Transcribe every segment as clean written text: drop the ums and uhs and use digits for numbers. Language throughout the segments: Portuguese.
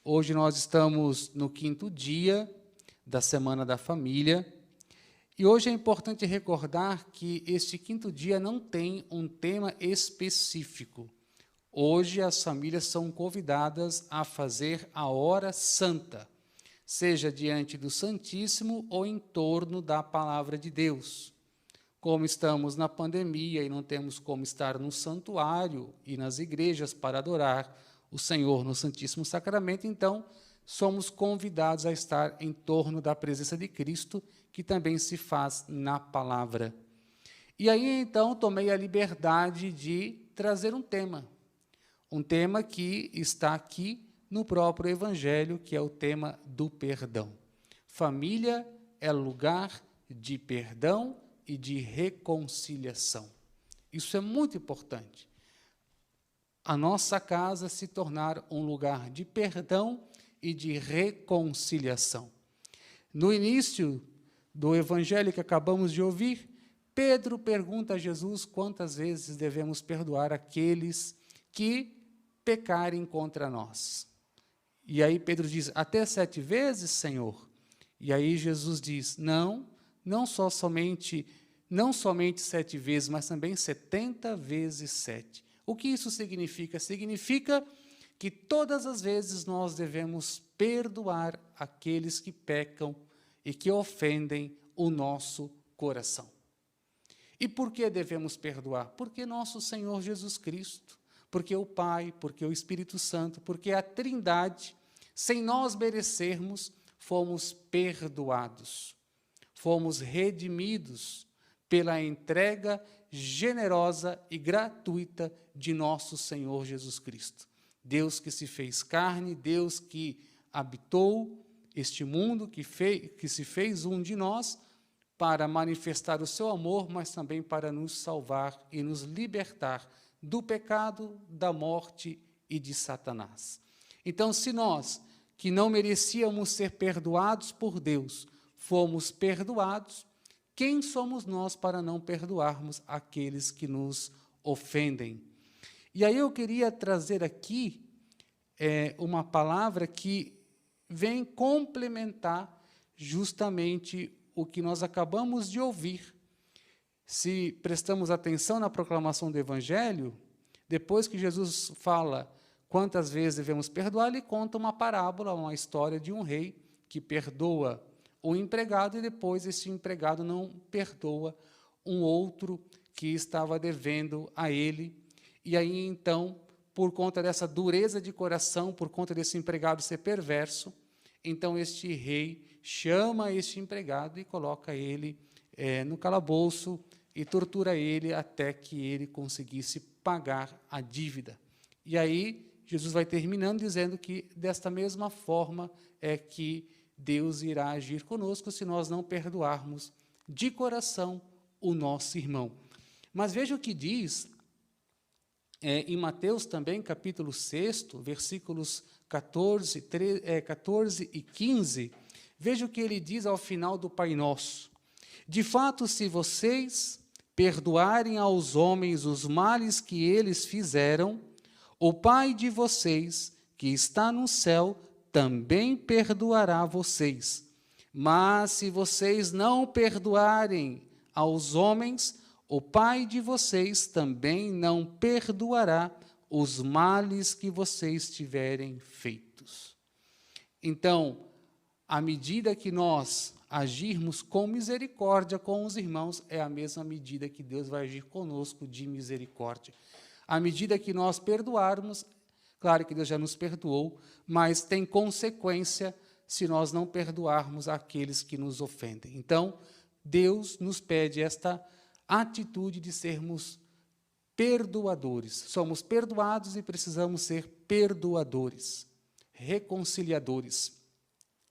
Hoje nós estamos no 5º dia da Semana da Família, e hoje é importante recordar que este 5º dia não tem um tema específico. Hoje as famílias são convidadas a fazer a hora santa, seja diante do Santíssimo ou em torno da Palavra de Deus. Como estamos na pandemia e não temos como estar no santuário e nas igrejas para adorar o Senhor no Santíssimo Sacramento, então somos convidados a estar em torno da presença de Cristo, que também se faz na palavra. E aí, então, tomei a liberdade de trazer um tema que está aqui no próprio Evangelho, que é o tema do perdão. Família é lugar de perdão e de reconciliação. Isso é muito importante. A nossa casa se tornar um lugar de perdão e de reconciliação. No início do Evangelho que acabamos de ouvir, Pedro pergunta a Jesus quantas vezes devemos perdoar aqueles que pecarem contra nós. E aí Pedro diz, até 7 vezes, Senhor? E aí Jesus diz, não somente 7 vezes, mas também 70 vezes 7. O que isso significa? Significa que todas as vezes nós devemos perdoar aqueles que pecam e que ofendem o nosso coração. E por que devemos perdoar? Porque nosso Senhor Jesus Cristo, porque o Pai, porque o Espírito Santo, porque a Trindade, sem nós merecermos, fomos perdoados, fomos redimidos pela entrega generosa e gratuita de nosso Senhor Jesus Cristo. Deus que se fez carne, Deus que habitou este mundo, que se fez um de nós, para manifestar o seu amor, mas também para nos salvar e nos libertar do pecado, da morte e de Satanás. Então, se nós, que não merecíamos ser perdoados por Deus, fomos perdoados, quem somos nós para não perdoarmos aqueles que nos ofendem? E aí eu queria trazer aqui uma palavra que vem complementar justamente o que nós acabamos de ouvir. Se prestamos atenção na proclamação do Evangelho, depois que Jesus fala quantas vezes devemos perdoar, ele conta uma parábola, uma história de um rei que perdoa o empregado e depois esse empregado não perdoa um outro que estava devendo a ele. E aí, então, por conta dessa dureza de coração, por conta desse empregado ser perverso, então este rei chama este empregado e coloca ele no calabouço e tortura ele até que ele conseguisse pagar a dívida. E aí, Jesus vai terminando dizendo que, desta mesma forma, é que Deus irá agir conosco se nós não perdoarmos de coração o nosso irmão. Mas veja o que diz em Mateus também, capítulo 6, versículos 14 e 15, veja o que ele diz ao final do Pai Nosso. De fato, se vocês perdoarem aos homens os males que eles fizeram, o Pai de vocês, que está no céu, também perdoará vocês. Mas se vocês não perdoarem aos homens, o Pai de vocês também não perdoará os males que vocês tiverem feitos. Então, à medida que nós agirmos com misericórdia com os irmãos, é a mesma medida que Deus vai agir conosco de misericórdia. À medida que nós perdoarmos, claro que Deus já nos perdoou, mas tem consequência se nós não perdoarmos aqueles que nos ofendem. Então, Deus nos pede esta atitude de sermos perdoadores. Somos perdoados e precisamos ser perdoadores, reconciliadores.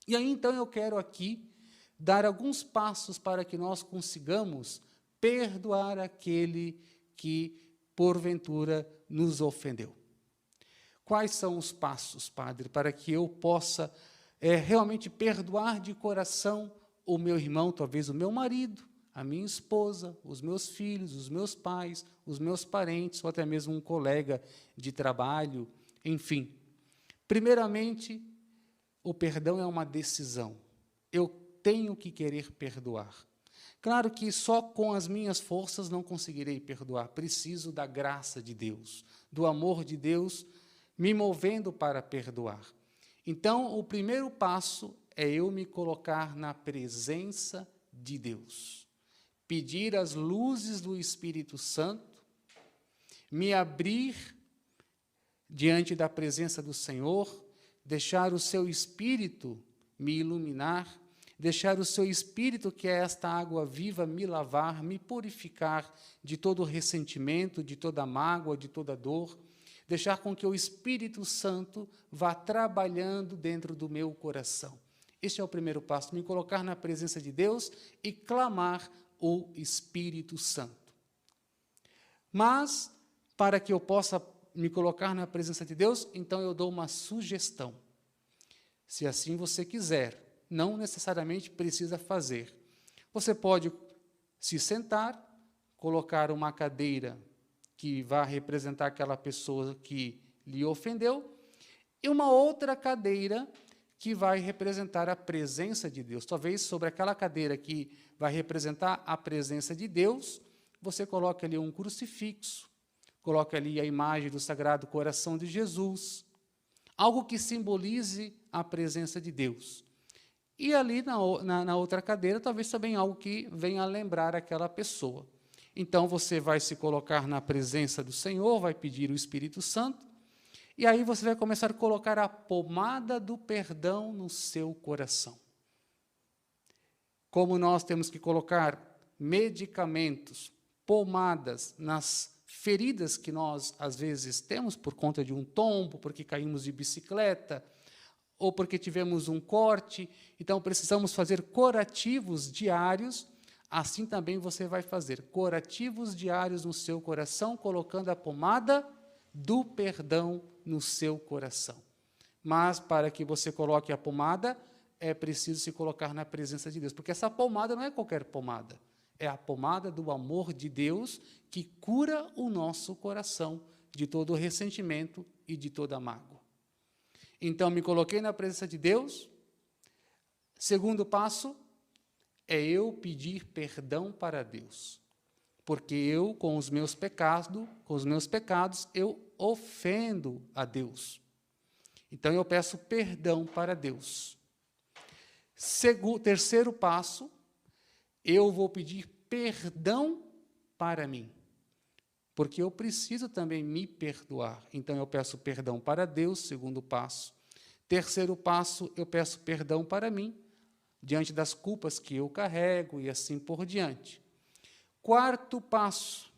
E aí, então, eu quero aqui dar alguns passos para que nós consigamos perdoar aquele que, porventura, nos ofendeu. Quais são os passos, Padre, para que eu possa realmente perdoar de coração o meu irmão, talvez o meu marido, a minha esposa, os meus filhos, os meus pais, os meus parentes, ou até mesmo um colega de trabalho, enfim. Primeiramente, O perdão é uma decisão. Eu tenho que querer perdoar. Claro que só com as minhas forças não conseguirei perdoar. Preciso da graça de Deus, do amor de Deus me movendo para perdoar. Então, o primeiro passo é eu me colocar na presença de Deus. Pedir as luzes do Espírito Santo, me abrir diante da presença do Senhor, deixar o seu Espírito me iluminar, deixar o seu Espírito, que é esta água viva, me lavar, me purificar de todo ressentimento, de toda mágoa, de toda dor, deixar com que o Espírito Santo vá trabalhando dentro do meu coração. Este é o primeiro passo, me colocar na presença de Deus e clamar o Espírito Santo. Mas, para que eu possa me colocar na presença de Deus, então eu dou uma sugestão. Se assim você quiser, não necessariamente precisa fazer. Você pode se sentar, colocar uma cadeira que vá representar aquela pessoa que lhe ofendeu, e uma outra cadeira que vai representar a presença de Deus. Talvez sobre aquela cadeira que vai representar a presença de Deus, você coloque ali um crucifixo, coloque ali a imagem do Sagrado Coração de Jesus, algo que simbolize a presença de Deus. E ali na outra cadeira, talvez também algo que venha a lembrar aquela pessoa. Então, você vai se colocar na presença do Senhor, vai pedir o Espírito Santo, e aí você vai começar a colocar a pomada do perdão no seu coração. Como nós temos que colocar medicamentos, pomadas nas feridas que nós, às vezes, temos por conta de um tombo, porque caímos de bicicleta, ou porque tivemos um corte, então precisamos fazer curativos diários, assim também você vai fazer curativos diários no seu coração, colocando a pomada do perdão no seu coração. Mas, para que você coloque a pomada, é preciso se colocar na presença de Deus, porque essa pomada não é qualquer pomada, é a pomada do amor de Deus que cura o nosso coração de todo ressentimento e de toda mágoa. Então, me coloquei na presença de Deus. Segundo passo é eu pedir perdão para Deus, porque eu, com os meus pecados, eu ofendo a Deus. Então, eu peço perdão para Deus. Terceiro passo, eu vou pedir perdão para mim, porque eu preciso também me perdoar. Então, eu peço perdão para Deus, segundo passo. Terceiro passo, eu peço perdão para mim, diante das culpas que eu carrego e assim por diante. Quarto passo,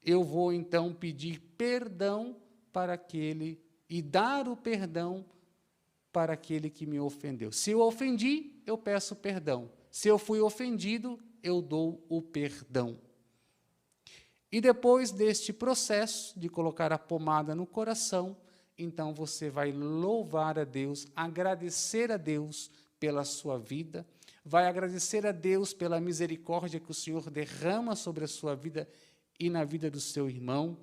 eu vou, então, pedir perdão para aquele e dar o perdão para aquele que me ofendeu. Se eu ofendi, eu peço perdão. Se eu fui ofendido, eu dou o perdão. E depois deste processo de colocar a pomada no coração, então você vai louvar a Deus, agradecer a Deus pela sua vida, vai agradecer a Deus pela misericórdia que o Senhor derrama sobre a sua vida e na vida do seu irmão,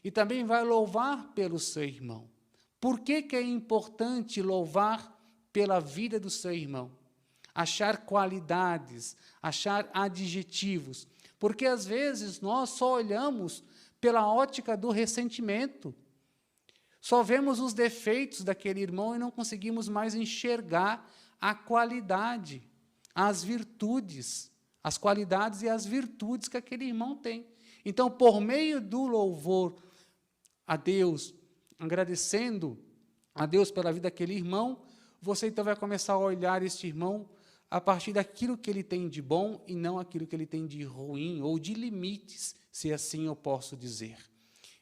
e também vai louvar pelo seu irmão. Por que é importante louvar pela vida do seu irmão? Achar qualidades, achar adjetivos, porque às vezes nós só olhamos pela ótica do ressentimento, só vemos os defeitos daquele irmão e não conseguimos mais enxergar a qualidade, as virtudes, as qualidades e as virtudes que aquele irmão tem. Então, por meio do louvor a Deus, agradecendo a Deus pela vida daquele irmão, você então vai começar a olhar este irmão a partir daquilo que ele tem de bom e não aquilo que ele tem de ruim ou de limites, se assim eu posso dizer.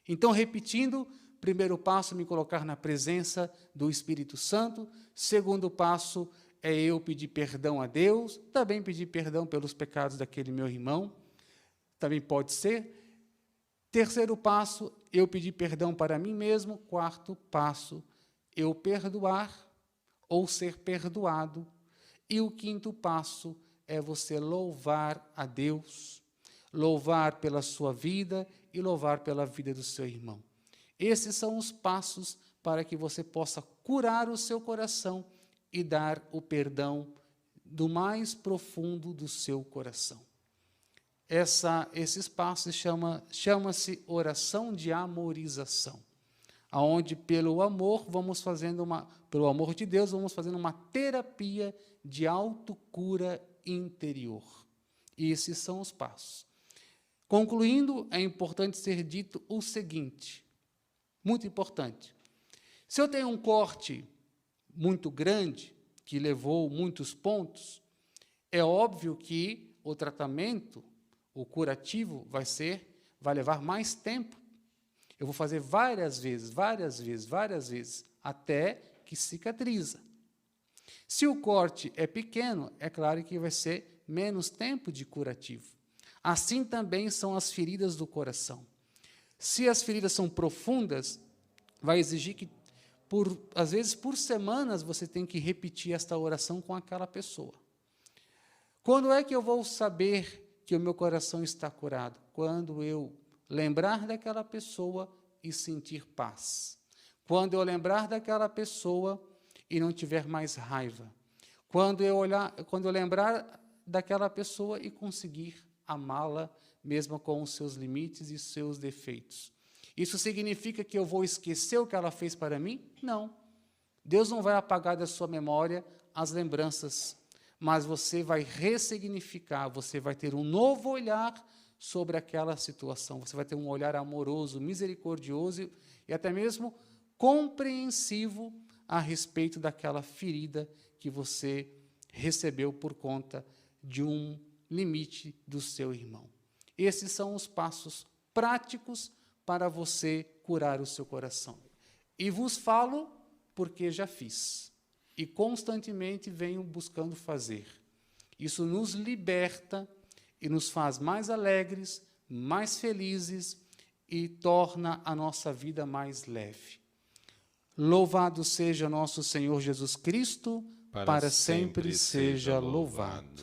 Então, repetindo, primeiro passo, me colocar na presença do Espírito Santo. Segundo passo, é eu pedir perdão a Deus, também pedir perdão pelos pecados daquele meu irmão, também pode ser. Terceiro passo, eu pedir perdão para mim mesmo. Quarto passo, eu perdoar ou ser perdoado. E o quinto passo é você louvar a Deus, louvar pela sua vida e louvar pela vida do seu irmão. Esses são os passos para que você possa curar o seu coração e dar o perdão do mais profundo do seu coração. Esse espaço chama-se oração de amorização, aonde pelo amor pelo amor de Deus, vamos fazendo uma terapia de autocura interior. E esses são os passos. Concluindo, é importante ser dito o seguinte, muito importante. Se eu tenho um corte muito grande, que levou muitos pontos, é óbvio que o tratamento, o curativo, vai levar mais tempo. Eu vou fazer várias vezes, até que cicatriza. Se o corte é pequeno, é claro que vai ser menos tempo de curativo. Assim também são as feridas do coração. Se as feridas são profundas, vai exigir que, às vezes, por semanas, você tem que repetir esta oração com aquela pessoa. Quando é que eu vou saber que o meu coração está curado? Quando eu lembrar daquela pessoa e sentir paz. Quando eu lembrar daquela pessoa e não tiver mais raiva. Quando eu lembrar daquela pessoa e conseguir amá-la, mesmo com os seus limites e seus defeitos. Isso significa que eu vou esquecer o que ela fez para mim? Não. Deus não vai apagar da sua memória as lembranças, mas você vai ressignificar, você vai ter um novo olhar sobre aquela situação. Você vai ter um olhar amoroso, misericordioso e até mesmo compreensivo a respeito daquela ferida que você recebeu por conta de um limite do seu irmão. Esses são os passos práticos para você curar o seu coração. E vos falo porque já fiz. E constantemente venho buscando fazer. Isso nos liberta e nos faz mais alegres, mais felizes e torna a nossa vida mais leve. Louvado seja nosso Senhor Jesus Cristo, para sempre seja louvado.